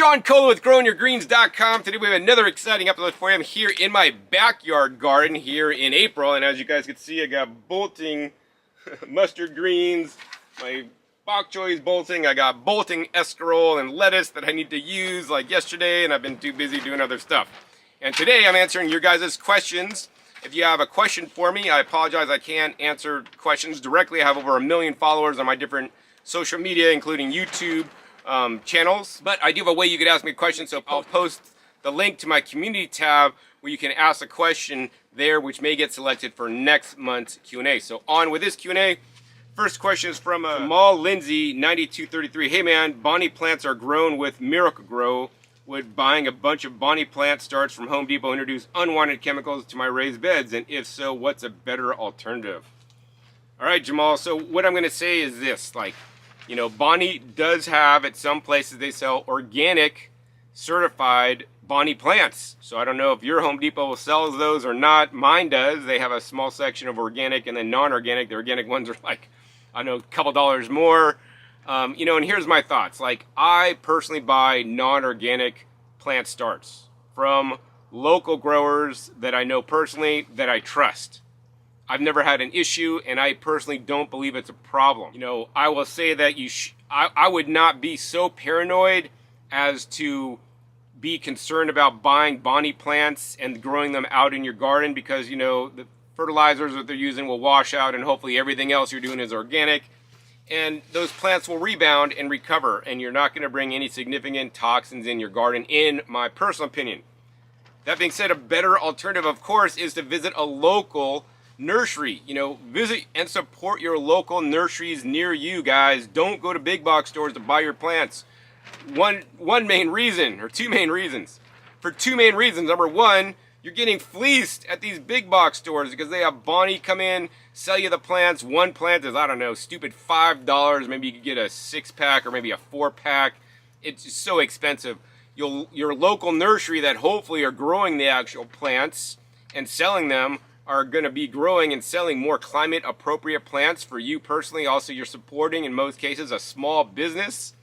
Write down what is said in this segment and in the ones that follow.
John Cole with growingyourgreens.com. Today we have another exciting episode for you. I'm here in my backyard garden here in April, and as you guys can see, I got bolting mustard greens, my bok choy is bolting, I got bolting escarole and lettuce that I need to use like yesterday, and I've been too busy doing other stuff. And today I'm answering your guys' questions. If you have a question for me, I apologize, I can't answer questions directly. I have over 1 million followers on my different social media, including YouTube channels, but I do have a way you could ask me a question, so I'll post the link to my community tab where you can ask a question there, which may get selected for next month's Q&A. So on with this Q&A. First question is from Jamal Lindsay 9233. Hey man, Bonnie plants are grown with Miracle-Gro. Would buying a bunch of Bonnie plant starts from Home Depot introduce unwanted chemicals to my raised beds? And if so, what's a better alternative? All right, Jamal, so what I'm going to say is this, you know, Bonnie does have, at some places they sell organic certified Bonnie plants. So I don't know if your Home Depot sells those or not. Mine does. They have a small section of organic and then non-organic. The organic ones are like, I don't know, a couple dollars more. You know, and here's my thoughts. I personally buy non-organic plant starts from local growers that I know personally, that I trust. I've never had an issue, and I personally don't believe it's a problem. You know, I will say that I would not be so paranoid as to be concerned about buying Bonnie plants and growing them out in your garden, because, you know, the fertilizers that they're using will wash out, and hopefully everything else you're doing is organic. And those plants will rebound and recover, and you're not going to bring any significant toxins in your garden, in my personal opinion. That being said, a better alternative, of course, is to visit a local nursery. You know, visit and support your local nurseries near you, guys. Don't go to big box stores to buy your plants. One main reason, or two main reasons. For two main reasons. Number one, you're getting fleeced at these big box stores because they have Bonnie come in, sell you the plants. One plant is, I don't know, stupid $5. Maybe you could get a 6-pack or maybe a 4-pack. It's just so expensive. Your local nursery that hopefully are growing the actual plants and selling them are going to be growing and selling more climate appropriate plants for you personally. Also, you're supporting, in most cases, a small business.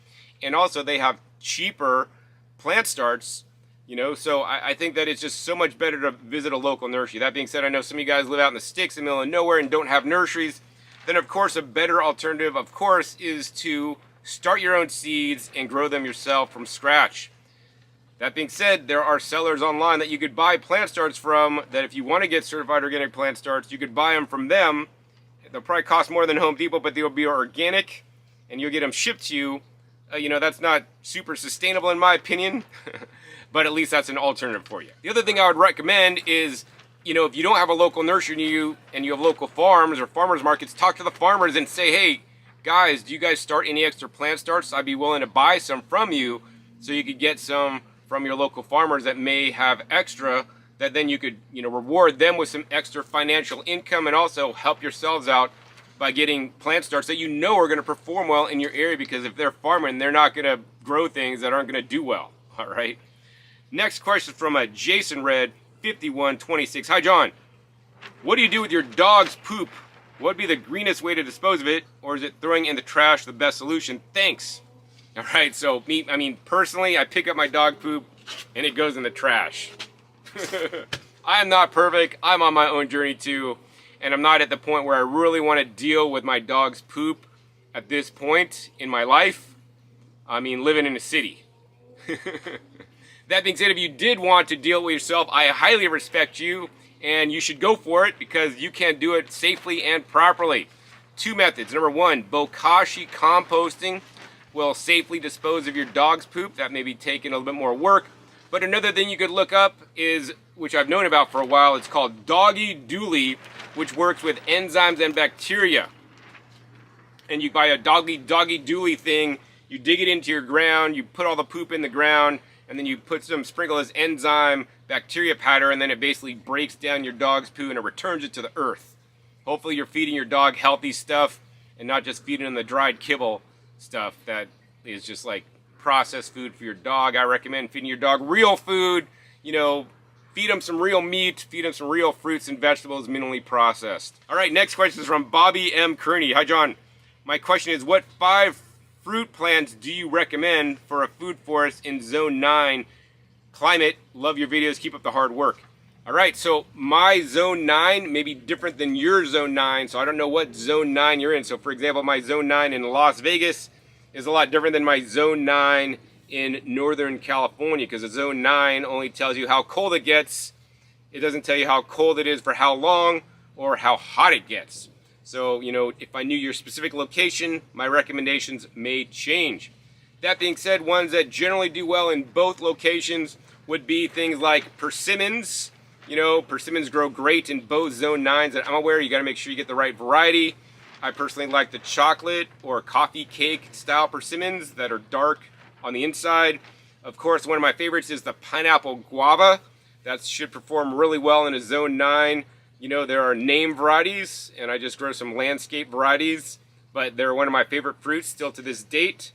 And also they have cheaper plant starts. You know, so I think that it's just so much better to visit a local nursery. That being said, I know some of you guys live out in the sticks in the middle of nowhere and don't have nurseries. Then, of course, a better alternative, of course, is to start your own seeds and grow them yourself from scratch. That being said, there are sellers online that you could buy plant starts from, that if you want to get certified organic plant starts, you could buy them from them. They'll probably cost more than Home Depot, but they'll be organic, and you'll get them shipped to you. You know, that's not super sustainable in my opinion. But at least that's an alternative for you. The other thing I would recommend is, you know, if you don't have a local nursery near you and you have local farms or farmers markets, talk to the farmers and say, hey, guys, do you guys start any extra plant starts? I'd be willing to buy some from you, so you could get some from your local farmers that may have extra, that then you could, you know, reward them with some extra financial income, and also help yourselves out by getting plant starts that you know are going to perform well in your area, because if they're farming, they're not going to grow things that aren't going to do well. All right. Next question from Jason Red 5126. Hi John, what do you do with your dog's poop? What would be the greenest way to dispose of it, or is it throwing in the trash the best solution? Thanks. All right, so I mean personally, I pick up my dog poop and it goes in the trash. I am not perfect. I'm on my own journey too, and I'm not at the point where I really want to deal with my dog's poop at this point in my life. I mean, living in a city. That being said, if you did want to deal with yourself, I highly respect you, and you should go for it, because you can do it safely and properly. Two methods. Number one, bokashi composting will safely dispose of your dog's poop. That may be taking a little bit more work. But another thing you could look up is, which I've known about for a while, it's called doggy dooley, which works with enzymes and bacteria. And you buy a doggy dooley thing, you dig it into your ground, you put all the poop in the ground, and then you sprinkle this enzyme bacteria powder, and then it basically breaks down your dog's poo and it returns it to the earth. Hopefully you're feeding your dog healthy stuff and not just feeding them the dried kibble stuff that is just like processed food for your dog. I recommend feeding your dog real food. You know, feed them some real meat, feed them some real fruits and vegetables, minimally processed. All right, next question is from Bobby M. Kearney. Hi John, my question is, what 5 fruit plants do you recommend for a food forest in Zone 9 climate? Love your videos. Keep up the hard work. All right, so my Zone 9 may be different than your Zone 9, so I don't know what Zone 9 you're in. So for example, my Zone 9 in Las Vegas is a lot different than my Zone 9 in Northern California, because the Zone 9 only tells you how cold it gets. It doesn't tell you how cold it is for how long or how hot it gets. So, you know, if I knew your specific location, my recommendations may change. That being said, ones that generally do well in both locations would be things like persimmons. You know, persimmons grow great in both Zone 9s that I'm aware. You got to make sure you get the right variety. I personally like the chocolate or coffee cake style persimmons that are dark on the inside. Of course, one of my favorites is the pineapple guava. That should perform really well in a Zone 9. You know, there are name varieties, and I just grow some landscape varieties, but they're one of my favorite fruits still to this date.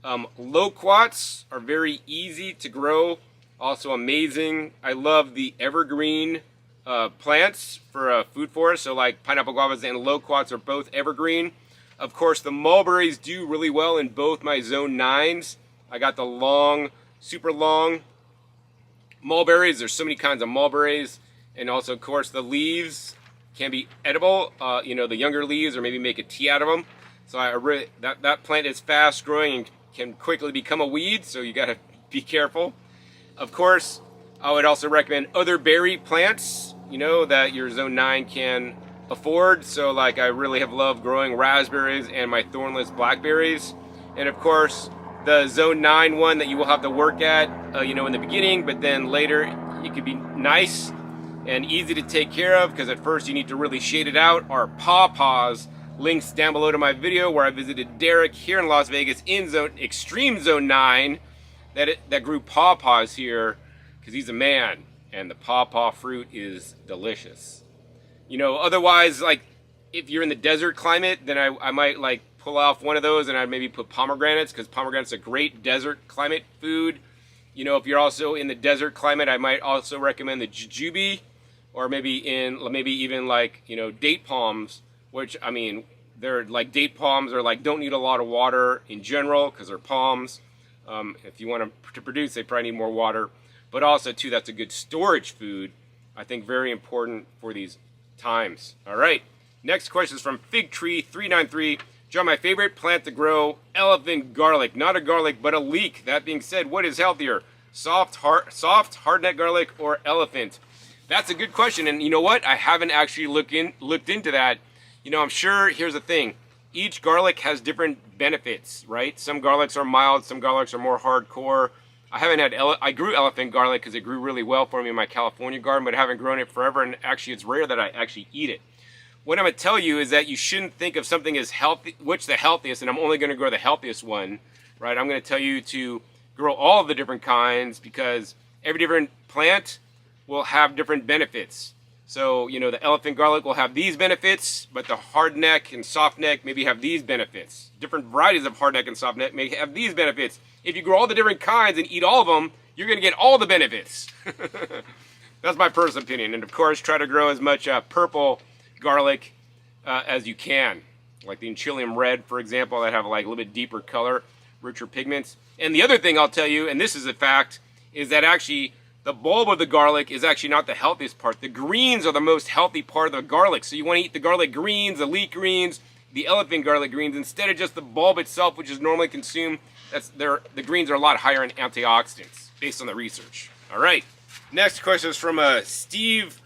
Loquats are very easy to grow, also amazing. I love the evergreen plants for a food forest, so like pineapple guavas and loquats are both evergreen. Of course, the mulberries do really well in both my Zone 9s. I got the long, super long mulberries. There's so many kinds of mulberries. And also, of course, the leaves can be edible. You know, the younger leaves, or maybe make a tea out of them. So that plant is fast growing and can quickly become a weed. So you got to be careful. Of course, I would also recommend other berry plants, you know, that your Zone 9 can afford. So like I really have loved growing raspberries and my thornless blackberries. And of course, the Zone 9 one that you will have to work at, you know, in the beginning, but then later it could be nice and easy to take care of, because at first you need to really shade it out, are pawpaws. Links down below to my video where I visited Derek here in Las Vegas in Extreme Zone 9 that grew pawpaws here, because he's a man, and the pawpaw fruit is delicious. You know, otherwise, like if you're in the desert climate, then I might like pull off one of those, and I'd maybe put pomegranates, because pomegranates are a great desert climate food. You know, if you're also in the desert climate, I might also recommend the jujube, or maybe even like, you know, date palms, which, I mean, they're like, date palms are like, don't need a lot of water in general, because they're palms. If you want them to produce, they probably need more water. But also, too, that's a good storage food. I think very important for these times. All right. Next question is from Fig Tree 393. John, my favorite plant to grow, elephant garlic. Not a garlic, but a leek. That being said, what is healthier? Soft hardneck garlic or elephant? That's a good question, and you know what? I haven't actually looked into that. You know, I'm sure, here's the thing. Each garlic has different benefits, right? Some garlics are mild, some garlics are more hardcore. I grew elephant garlic because it grew really well for me in my California garden, but I haven't grown it forever, and actually it's rare that I actually eat it. What I'm going to tell you is that you shouldn't think of something as healthy, which the healthiest, and I'm only going to grow the healthiest one, right? I'm going to tell you to grow all of the different kinds, because every different plant will have different benefits. So, you know, the elephant garlic will have these benefits, but the hardneck and softneck maybe have these benefits. Different varieties of hardneck and softneck may have these benefits. If you grow all the different kinds and eat all of them, you're going to get all the benefits. That's my personal opinion. And of course, try to grow as much purple garlic as you can. Like the Chilean red, for example, that have like a little bit deeper color, richer pigments. And the other thing I'll tell you, and this is a fact, is that actually the bulb of the garlic is actually not the healthiest part. The greens are the most healthy part of the garlic. So you want to eat the garlic greens, the leek greens, the elephant garlic greens, instead of just the bulb itself, which is normally consumed. The greens are a lot higher in antioxidants, based on the research. All right. Next question is from Steve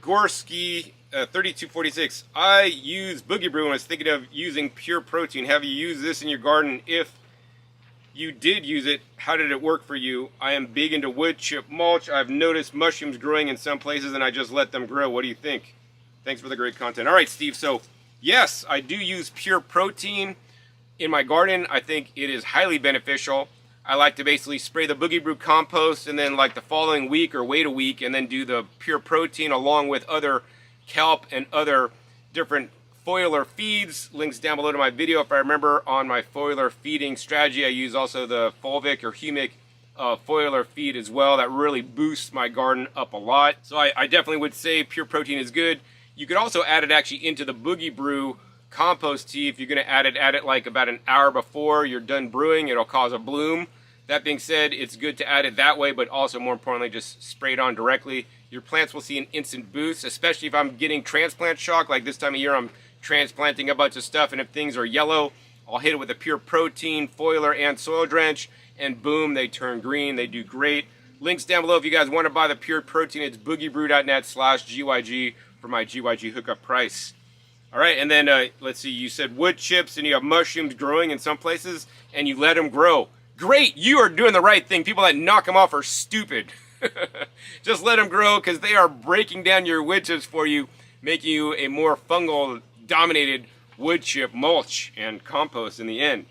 Gorski, 3246. I use Boogie Brew and I was thinking of using pure protein. Have you used this in your garden? If you did use it, how did it work for you? I am big into wood chip mulch. I've noticed mushrooms growing in some places and I just let them grow. What do you think? Thanks for the great content. All right, Steve. So yes, I do use pure protein in my garden. I think it is highly beneficial. I like to basically spray the Boogie Brew compost and then like the following week or wait a week and then do the pure protein along with other kelp and other different foliar feeds. Links down below to my video. If I remember, on my foliar feeding strategy, I use also the fulvic or humic foliar feed as well. That really boosts my garden up a lot. So I definitely would say pure protein is good. You could also add it actually into the Boogie Brew compost tea, if you're going to add it like about an hour before you're done brewing. It'll cause a bloom. That being said, it's good to add it that way, but also more importantly, just spray it on directly. Your plants will see an instant boost, especially if I'm getting transplant shock. Like this time of year, I'm transplanting a bunch of stuff, and if things are yellow, I'll hit it with a pure protein, foliar, and soil drench, and boom, they turn green. They do great. Links down below if you guys want to buy the pure protein. It's boogiebrew.net/GYG for my GYG hookup price. All right, and then let's see, you said wood chips and you have mushrooms growing in some places and you let them grow. Great, you are doing the right thing. People that knock them off are stupid. Just let them grow because they are breaking down your wood chips for you, making you a more fungal dominated wood chip mulch and compost in the end.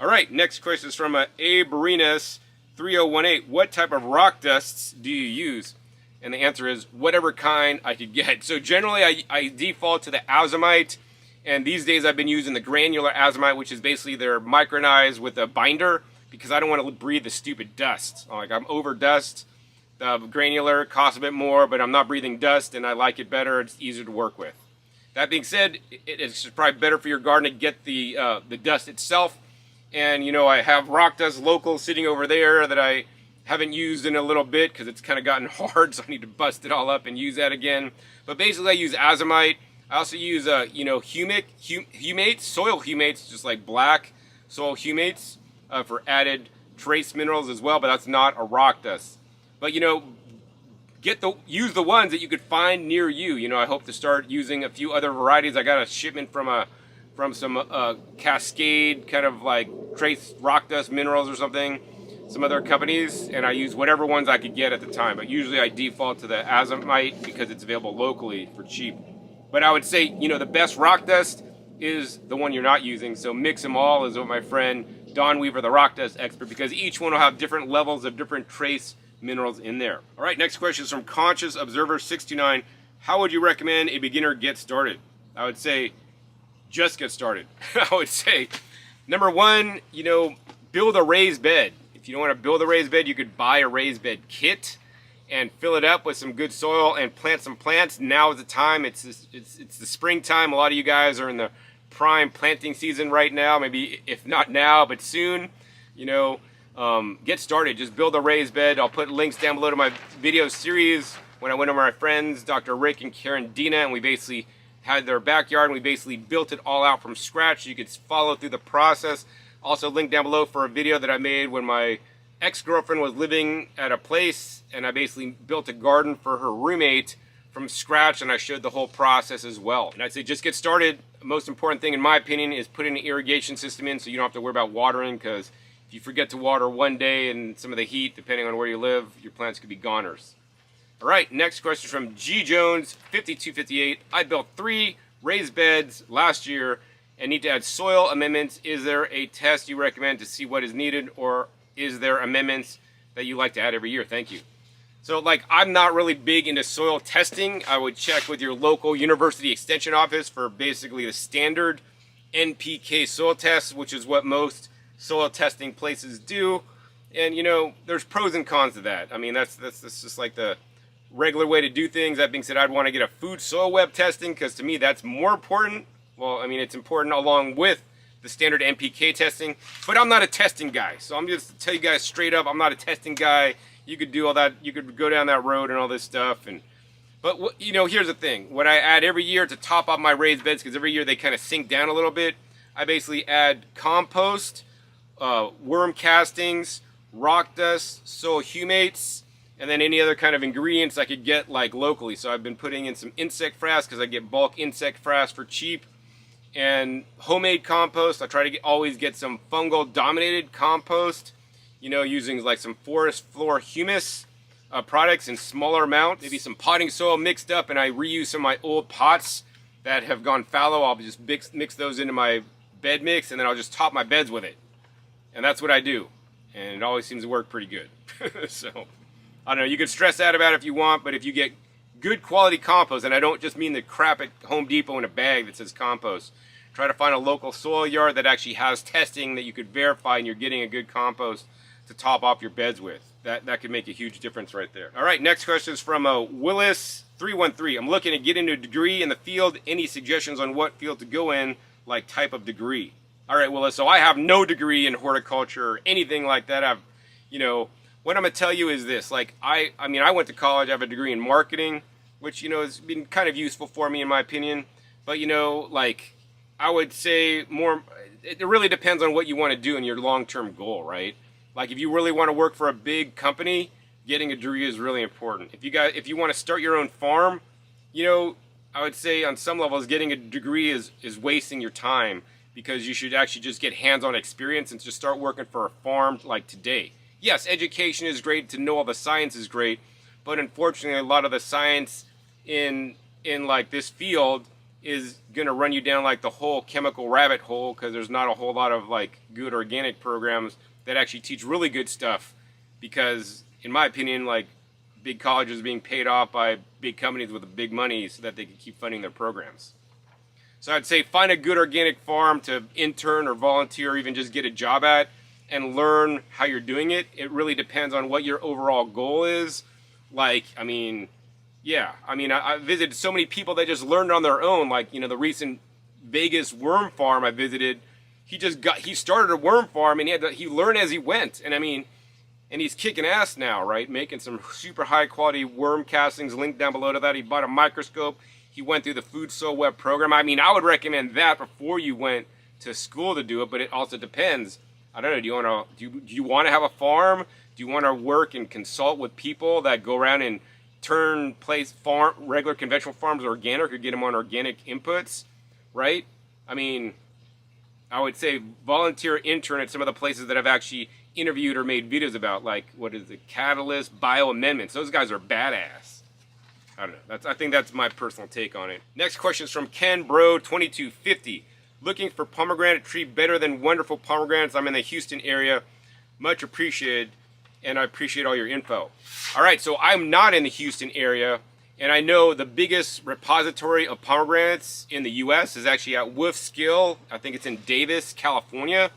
All right, next question is from Abe Arenas 3018. What type of rock dusts do you use? And the answer is whatever kind I could get. So generally I default to the azomite, and these days I've been using the granular azomite, which is basically they're micronized with a binder because I don't want to breathe the stupid dust. Like I'm over dust. The granular costs a bit more, but I'm not breathing dust and I like it better. It's easier to work with. That being said, it's probably better for your garden to get the dust itself. And you know, I have rock dust local sitting over there that I haven't used in a little bit because it's kind of gotten hard, so I need to bust it all up and use that again. But basically I use azomite. I also use you know, humates, soil humates, just like black soil humates for added trace minerals as well, but that's not a rock dust. But you know, use the ones that you could find near you. You know, I hope to start using a few other varieties. I got a shipment from some Cascade kind of like trace rock dust minerals or something, some other companies, and I use whatever ones I could get at the time. But usually I default to the azomite because it's available locally for cheap. But I would say, you know, the best rock dust is the one you're not using. So mix them all is what my friend Don Weaver, the rock dust expert, because each one will have different levels of different trace minerals in there. All right, next question is from Conscious Observer 629. How would you recommend a beginner get started? I would say just get started. I would say number one, you know, build a raised bed. If you don't want to build a raised bed, you could buy a raised bed kit and fill it up with some good soil and plant some plants. Now is the time. It's the springtime. A lot of you guys are in the prime planting season right now. Maybe if not now, but soon. You know, get started. Just build a raised bed. I'll put links down below to my video series when I went over my friends, Dr. Rick and Karen Dina, and we basically had their backyard and we basically built it all out from scratch. You could follow through the process. Also link down below for a video that I made when my ex-girlfriend was living at a place and I basically built a garden for her roommate from scratch, and I showed the whole process as well. And I'd say just get started. The most important thing in my opinion is putting an irrigation system in so you don't have to worry about watering, because if you forget to water one day and some of the heat, depending on where you live, your plants could be goners. All right, next question from G Jones 5258. I built 3 raised beds last year and need to add soil amendments. Is there a test you recommend to see what is needed, or is there amendments that you like to add every year? Thank you. So like, I'm not really big into soil testing. I would check with your local university extension office for basically the standard NPK soil test, which is what most soil testing places do. And you know, there's pros and cons to that. I mean, that's just like the regular way to do things. That being said, I'd want to get a food soil web testing, because to me that's more important. Well, I mean, it's important along with the standard NPK testing, but I'm not a testing guy. So I'm just to tell you guys straight up, I'm not a testing guy. You could do all that, you could go down that road and all this stuff. But you know, here's the thing. What I add every year to top up my raised beds, because every year they kind of sink down a little bit, I basically add compost, worm castings, rock dust, soil humates, and then any other kind of ingredients I could get like locally. So I've been putting in some insect frass because I get bulk insect frass for cheap, and homemade compost. I try to always get some fungal dominated compost, you know, using like some forest floor humus products in smaller amounts, maybe some potting soil mixed up, and I reuse some of my old pots that have gone fallow. I'll just mix those into my bed mix, and then I'll just top my beds with it. And that's what I do, and it always seems to work pretty good. So I don't know, you could stress out about it if you want, but if you get good quality compost, and I don't just mean the crap at Home Depot in a bag that says compost, try to find a local soil yard that actually has testing that you could verify and you're getting a good compost to top off your beds with. that could make a huge difference right there. All right, next question is from Willis313. I'm looking to get into a degree in the field. Any suggestions on what field to go in, like type of degree? All right, Willis, so I have no degree in horticulture or anything like that. I've, you know, what I'm going to tell you is this. Like, I mean, I went to college. I have a degree in marketing, which, you know, has been kind of useful for me in my opinion. But, you know, like, I would say more, it really depends on what you want to do and your long-term goal, right? Like, if you really want to work for a big company, getting a degree is really important. If you want to start your own farm, you know, I would say on some levels getting a degree is wasting your time, because you should actually just get hands-on experience and just start working for a farm like today. Yes, education is great, to know all the science is great, but unfortunately a lot of the science in like this field is gonna run you down like the whole chemical rabbit hole, because there's not a whole lot of like good organic programs that actually teach really good stuff, because in my opinion, like, big colleges are being paid off by big companies with big money so that they can keep funding their programs. So I'd say find a good organic farm to intern or volunteer or even just get a job at, and learn how you're doing it. It really depends on what your overall goal is. Like, I mean, yeah, I mean, I visited so many people that just learned on their own. Like, you know, the recent Vegas worm farm I visited, he started a worm farm and he learned as he went. And I mean, and he's kicking ass now, right? Making some super high quality worm castings. Linked down below to that. He bought a microscope. He went through the Food Soil Web program. I mean, I would recommend that before you went to school to do it, but it also depends. I don't know, do you want to have a farm? Do you want to work and consult with people that go around and turn regular conventional farms organic, or get them on organic inputs, right? I mean, I would say volunteer intern at some of the places that I've actually interviewed or made videos about, like, what is it, Catalyst, Bio Amendments. Those guys are badass. I don't know. I think that's my personal take on it. Next question is from Ken Bro 2250. Looking for pomegranate tree better than wonderful pomegranates. I'm in the Houston area. Much appreciated, and I appreciate all your info. All right, so I'm not in the Houston area, and I know the biggest repository of pomegranates in the U.S. is actually at Wolfskill. I think it's in Davis, California.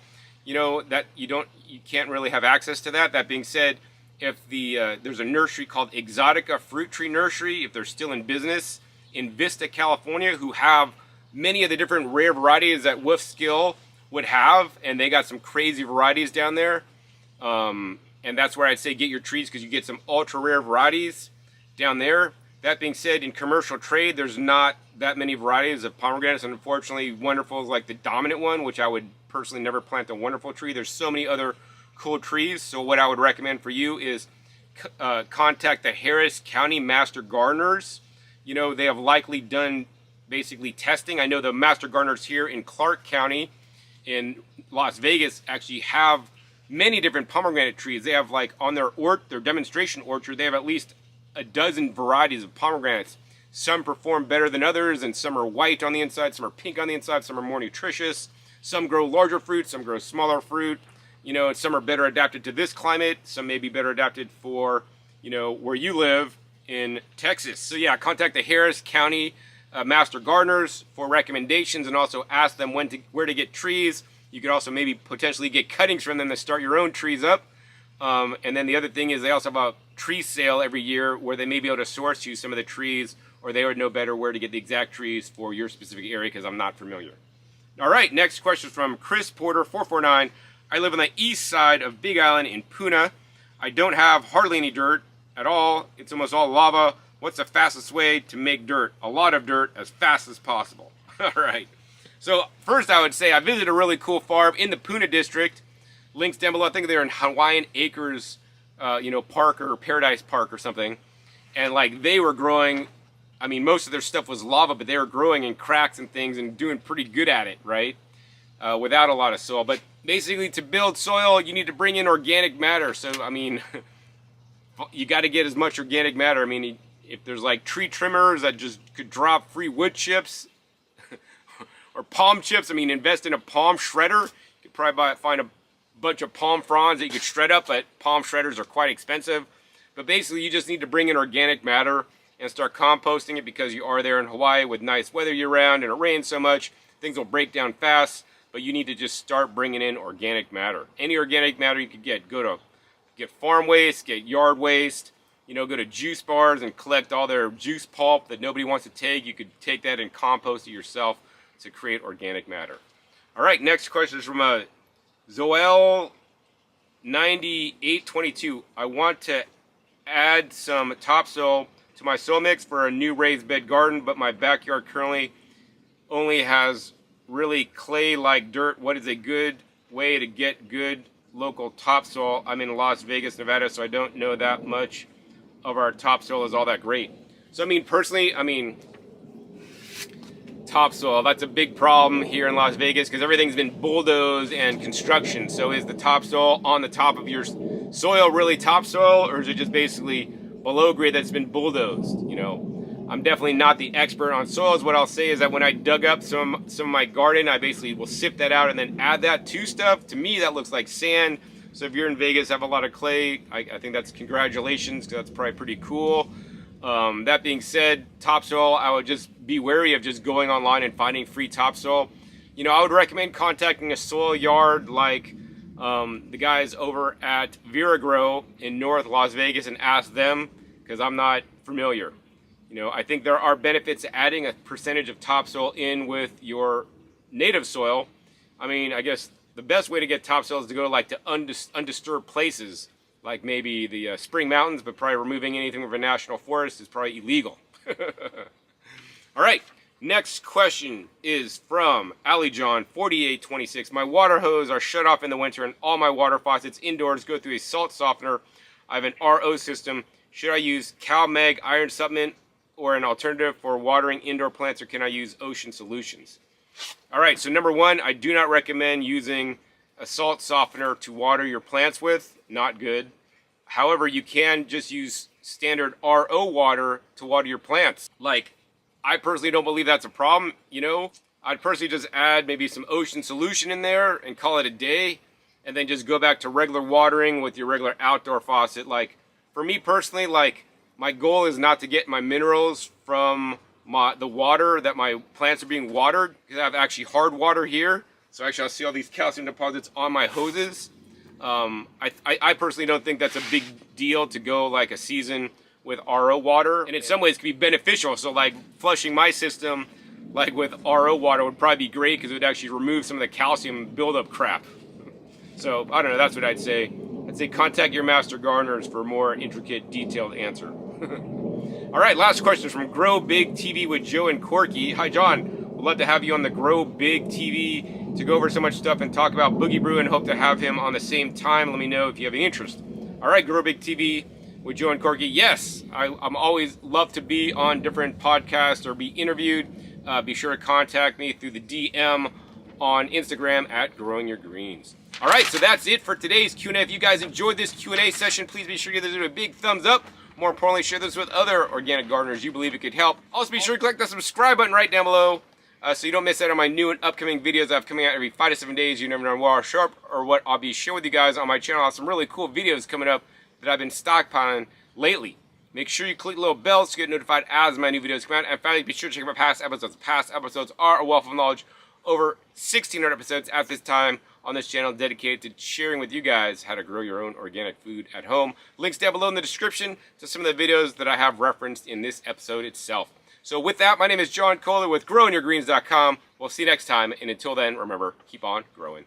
You know that you can't really have access to that. That being said, if there's a nursery called Exotica Fruit Tree Nursery, if they're still in business in Vista, California, who have many of the different rare varieties that Wolfskill would have, and they got some crazy varieties down there. And that's where I'd say get your trees, because you get some ultra rare varieties down there. That being said, in commercial trade, there's not that many varieties of pomegranates, and unfortunately, wonderful is like the dominant one, which I would personally never plant a wonderful tree. There's so many other cool trees. So what I would recommend for you is contact the Harris County Master Gardeners. You know, they have likely done basically testing. I know the Master Gardeners here in Clark County in Las Vegas actually have many different pomegranate trees. They have, like, on their demonstration orchard, they have at least a dozen varieties of pomegranates. Some perform better than others, and some are white on the inside, some are pink on the inside, some are more nutritious. Some grow larger fruit, some grow smaller fruit. You know, and some are better adapted to this climate. Some may be better adapted for, you know, where you live in Texas. So yeah, contact the Harris County Master Gardeners for recommendations, and also ask them where to get trees. You could also maybe potentially get cuttings from them to start your own trees up. And then the other thing is they also have a tree sale every year where they may be able to source you some of the trees, or they would know better where to get the exact trees for your specific area, because I'm not familiar. All right, next question is from Chris Porter 449. I live on the east side of Big Island in Puna. I don't have hardly any dirt at all. It's almost all lava. What's the fastest way to make dirt? A lot of dirt as fast as possible. All right. So first I would say I visited a really cool farm in the Puna district. Links down below. I think they're in Hawaiian Acres, Park or Paradise Park or something. And like they were growing, I mean, most of their stuff was lava, but they were growing in cracks and things and doing pretty good at it, right? Without a lot of soil. But basically to build soil, you need to bring in organic matter. So, I mean, you got to get as much organic matter. I mean, if there's like tree trimmers that just could drop free wood chips or palm chips, I mean, invest in a palm shredder. You could probably find a bunch of palm fronds that you could shred up, but palm shredders are quite expensive. But basically, you just need to bring in organic matter and start composting it, because you are there in Hawaii with nice weather year-round and it rains so much, things will break down fast. But you need to just start bringing in organic matter. Any organic matter you could get get farm waste, get yard waste, you know, go to juice bars and collect all their juice pulp that nobody wants to take. You could take that and compost it yourself to create organic matter. All right, next question is from Zoel 9822. I want to add some topsoil to my soil mix for a new raised bed garden, but my backyard currently only has really clay-like dirt. What is a good way to get good local topsoil? I'm in Las Vegas, Nevada, so I don't know that much of our topsoil is all that great. So I mean, personally, topsoil, that's a big problem here in Las Vegas because everything's been bulldozed and construction. So is the topsoil on the top of your soil really topsoil, or is it just basically below grade that's been bulldozed? You know, I'm definitely not the expert on soils. What I'll say is that when I dug up some of my garden, I basically will sift that out and then add that to stuff. To me, that looks like sand. So if you're in Vegas, have a lot of clay, I think that's congratulations, because that's probably pretty cool. That being said, topsoil, I would just be wary of just going online and finding free topsoil. You know, I would recommend contacting a soil yard like the guys over at Viragrow in North Las Vegas and ask them, because I'm not familiar. You know, I think there are benefits to adding a percentage of topsoil in with your native soil. I mean, I guess the best way to get topsoil is to go like to undisturbed places, like maybe the Spring Mountains, but probably removing anything from a national forest is probably illegal. All right, next question is from AllieJohn4826. My water hose are shut off in the winter and all my water faucets indoors go through a salt softener. I have an RO system. Should I use CalMag iron supplement or an alternative for watering indoor plants, or can I use ocean solutions? All right, so number one, I do not recommend using a salt softener to water your plants with. Not good. However, you can just use standard RO water to water your plants. Like, I personally don't believe that's a problem, you know. I'd personally just add maybe some ocean solution in there and call it a day, and then just go back to regular watering with your regular outdoor faucet. Like, for me personally, like, my goal is not to get my minerals from the water that my plants are being watered, because I have actually hard water here. So actually I'll see all these calcium deposits on my hoses. I personally don't think that's a big deal to go like a season with RO water. And in some ways it can be beneficial. So like flushing my system like with RO water would probably be great, because it would actually remove some of the calcium buildup crap. So I don't know, that's what I'd say. I'd say contact your master gardeners for a more intricate, detailed answer. All right, last question is from Grow Big TV with Joe and Corky. Hi, John. Would love to have you on the Grow Big TV to go over so much stuff and talk about Boogie Brew, and hope to have him on the same time. Let me know if you have any interest. All right, Grow Big TV with Joe and Corky. Yes, I'm always love to be on different podcasts or be interviewed. Be sure to contact me through the DM on Instagram at Growing Your Greens. All right, so that's it for today's Q&A. If you guys enjoyed this Q&A session, please be sure to give this a big thumbs up. More importantly, share this with other organic gardeners you believe it could help. Also, be sure to click the subscribe button right down below so you don't miss out on my new and upcoming videos I have coming out every 5 to 7 days. You never know where I'll show up or what I'll be sharing with you guys on my channel. I have some really cool videos coming up that I've been stockpiling lately. Make sure you click the little bell to get notified as my new videos come out. And finally, be sure to check out my past episodes. Past episodes are a wealth of knowledge. Over 1,600 episodes at this time on this channel dedicated to sharing with you guys how to grow your own organic food at home. Links down below in the description to some of the videos that I have referenced in this episode itself. So with that, my name is John Kohler with growingyourgreens.com. We'll see you next time, and until then, remember, keep on growing.